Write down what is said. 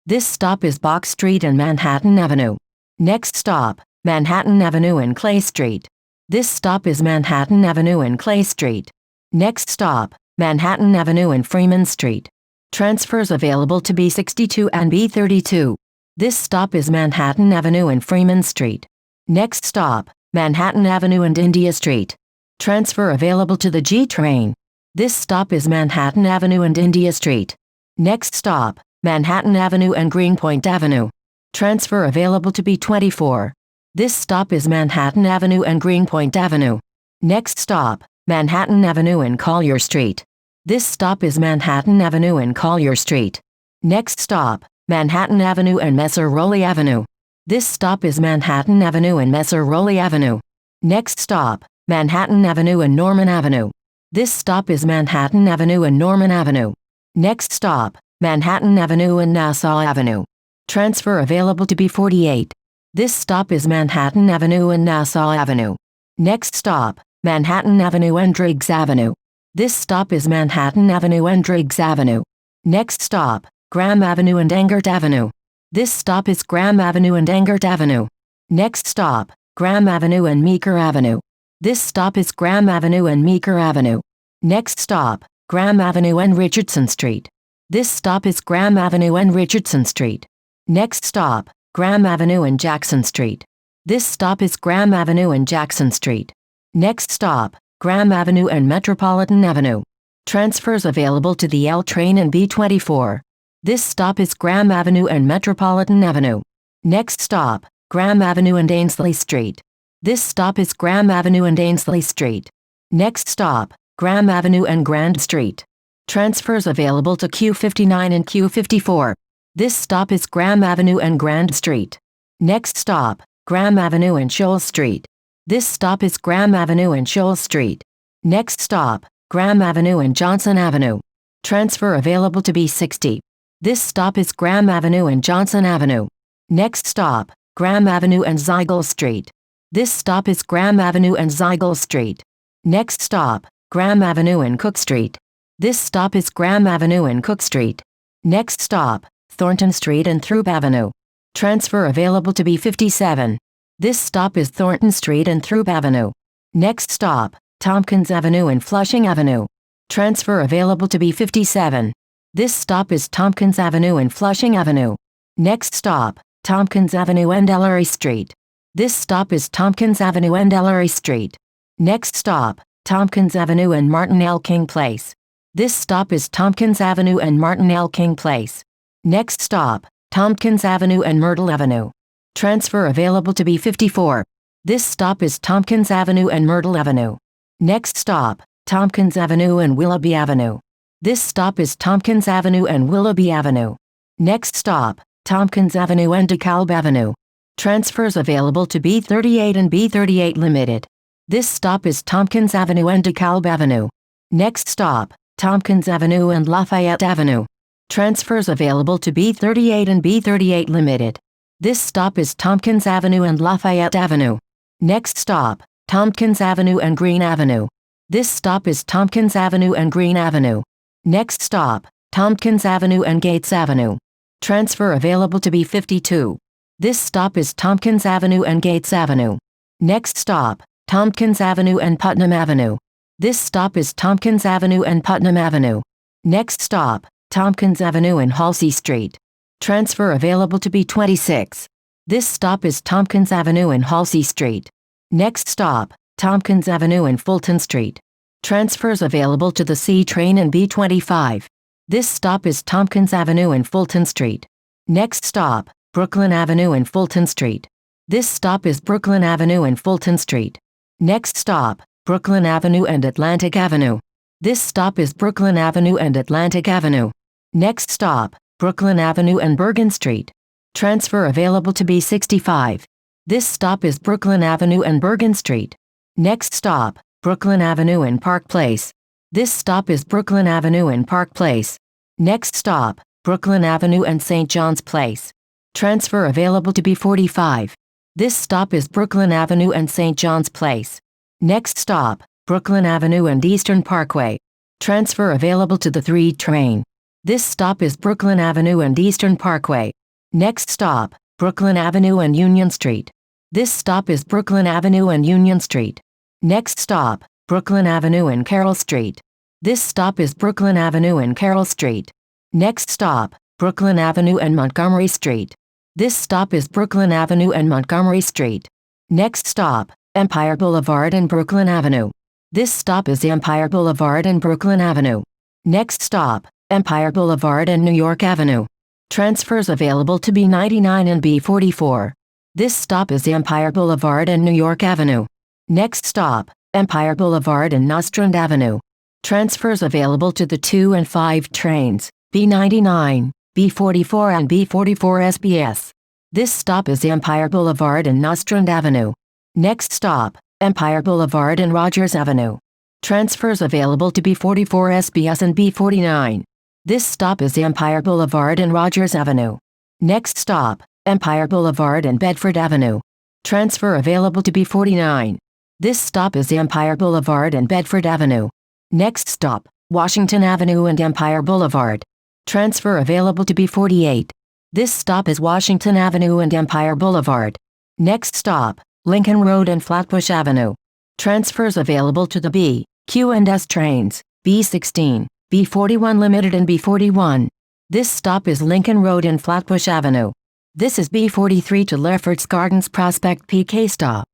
This stop is Box Street and Manhattan Avenue. Next stop, Manhattan Avenue and Clay Street. This stop is Manhattan Avenue and Clay Street. Next stop, Manhattan Avenue and Freeman Street. Transfers available to B62 and B32. This stop is Manhattan Avenue and Freeman Street. Next stop, Manhattan Avenue and India Street. Transfer available to the G train. This stop is Manhattan Avenue and India Street. Next stop, Manhattan Avenue and Greenpoint Avenue. Transfer available to B24. This stop is Manhattan Avenue and Greenpoint Avenue. Next stop, Manhattan Avenue and Collier Street. This stop is Manhattan Avenue and Collier Street. Next stop, Manhattan Avenue and Messer Rowley Avenue. This stop is Manhattan Avenue and Messer Rowley Avenue. Next stop, Manhattan Avenue and Norman Avenue. This stop is Manhattan Avenue and Norman Avenue. Next stop, Manhattan Avenue and Nassau Avenue. Transfer available to B48. This stop is Manhattan Avenue and Nassau Avenue. Next stop, Manhattan Avenue and Driggs Avenue. This stop is Manhattan Avenue and Driggs Avenue. Next stop, Graham Avenue and Engert Avenue. This stop is Graham Avenue and Engert Avenue. Next stop, Graham Avenue and Meeker Avenue. This stop is Graham Avenue and Meeker Avenue. Next stop, Graham Avenue and Richardson Street. This stop is Graham Avenue and Richardson Street. Next stop, Graham Avenue and Jackson Street. This stop is Graham Avenue and Jackson Street. Next stop, Graham Avenue and Metropolitan Avenue. Transfers available to the L train and B24. This stop is Graham Avenue and Metropolitan Avenue. Next stop, Graham Avenue and Ainsley Street. This stop is Graham Avenue and Ainsley Street. Next stop, Graham Avenue and Grand Street. Transfers available to Q59 and Q54. This stop is Graham Avenue and Grand Street. Next stop, Graham Avenue and Shoal Street. This stop is Graham Avenue and Shoal Street. Next stop, Graham Avenue and Johnson Avenue. Transfer available to B60. This stop is Graham Avenue and Johnson Avenue. Next stop, Graham Avenue and Ziegel Street. This stop is Graham Avenue and Ziegel Street. Next stop, Graham Avenue and Cook Street. This stop is Graham Avenue and Cook Street. Next stop, Thornton Street and Throop Avenue. Transfer available to B57. This stop is Thornton Street and Throop Avenue. Next stop, Tompkins Avenue and Flushing Avenue. Transfer available to B57. This stop is Tompkins Avenue and Flushing Avenue. Next stop, Tompkins Avenue and Ellery Street. This stop is Tompkins Avenue and Ellery Street. Next stop, Tompkins Avenue and Martin L. King Place. This stop is Tompkins Avenue and Martin L. King Place. Next stop, Tompkins Avenue and Myrtle Avenue. Transfer available to B54. This stop is Tompkins Avenue and Myrtle Avenue. Next stop, Tompkins Avenue and Willoughby Avenue. This stop is Tompkins Avenue and Willoughby Avenue. Next stop, Tompkins Avenue and DeKalb Avenue. Transfers available to B38 and B38 Limited. This stop is Tompkins Avenue and DeKalb Avenue. Next stop, Tompkins Avenue and Lafayette Avenue. Transfers available to B38 and B38 Limited. This stop is Tompkins Avenue and Lafayette Avenue. Next stop, Tompkins Avenue and Green Avenue. This stop is Tompkins Avenue and Green Avenue. Next stop, Tompkins Avenue and Gates Avenue. Transfer available to B52. This stop is Tompkins Avenue and Gates Avenue. Next stop, Tompkins Avenue and Putnam Avenue. This stop is Tompkins Avenue and Putnam Avenue. Next stop, Tompkins Avenue and Halsey Street. Transfer available to B26. This stop is Tompkins Avenue and Halsey Street. Next stop, Tompkins Avenue and Fulton Street. Transfers available to the C train and B25. This stop is Tompkins Avenue and Fulton Street. Next stop, Brooklyn Avenue and Fulton Street. This stop is Brooklyn Avenue and Fulton Street. Next stop, Brooklyn Avenue and Atlantic Avenue. This stop is Brooklyn Avenue and Atlantic Avenue. Next stop, Brooklyn Avenue and Bergen Street. Transfer available to B65. This stop is Brooklyn Avenue and Bergen Street. Next stop, Brooklyn Avenue and Park Place. This stop is Brooklyn Avenue and Park Place. Next stop, Brooklyn Avenue and St. John's Place. Transfer available to B45. This stop is Brooklyn Avenue and St. John's Place. Next stop, Brooklyn Avenue and Eastern Parkway. Transfer available to the 3 train. This stop is Brooklyn Avenue and Eastern Parkway. Next stop, Brooklyn Avenue and Union Street. This stop is Brooklyn Avenue and Union Street. Next stop, Brooklyn Avenue and Carroll Street. This stop is Brooklyn Avenue and Carroll Street. Next stop, Brooklyn Avenue and Montgomery Street. This stop is Brooklyn Avenue and Montgomery Street. Next stop, Empire Boulevard and Brooklyn Avenue. This stop is Empire Boulevard and Brooklyn Avenue. Next stop, Empire Boulevard and New York Avenue. Transfers available to B99 and B44. This stop is Empire Boulevard and New York Avenue. Next stop, Empire Boulevard and Nostrand Avenue. Transfers available to the 2 and 5 trains, B99, B44 and B44 SBS. This stop is Empire Boulevard and Nostrand Avenue. Next stop, Empire Boulevard and Rogers Avenue. Transfers available to B44 SBS and B49. This stop is Empire Boulevard and Rogers Avenue. Next stop, Empire Boulevard and Bedford Avenue. Transfer available to B49. This stop is Empire Boulevard and Bedford Avenue. Next stop, Washington Avenue and Empire Boulevard. Transfer available to B48. This stop is Washington Avenue and Empire Boulevard. Next stop, Lincoln Road and Flatbush Avenue. Transfers available to the B, Q and S trains, B16, B41 Limited and B41. This stop is Lincoln Road and Flatbush Avenue. This is B43 to Lefferts Gardens Prospect PK stop.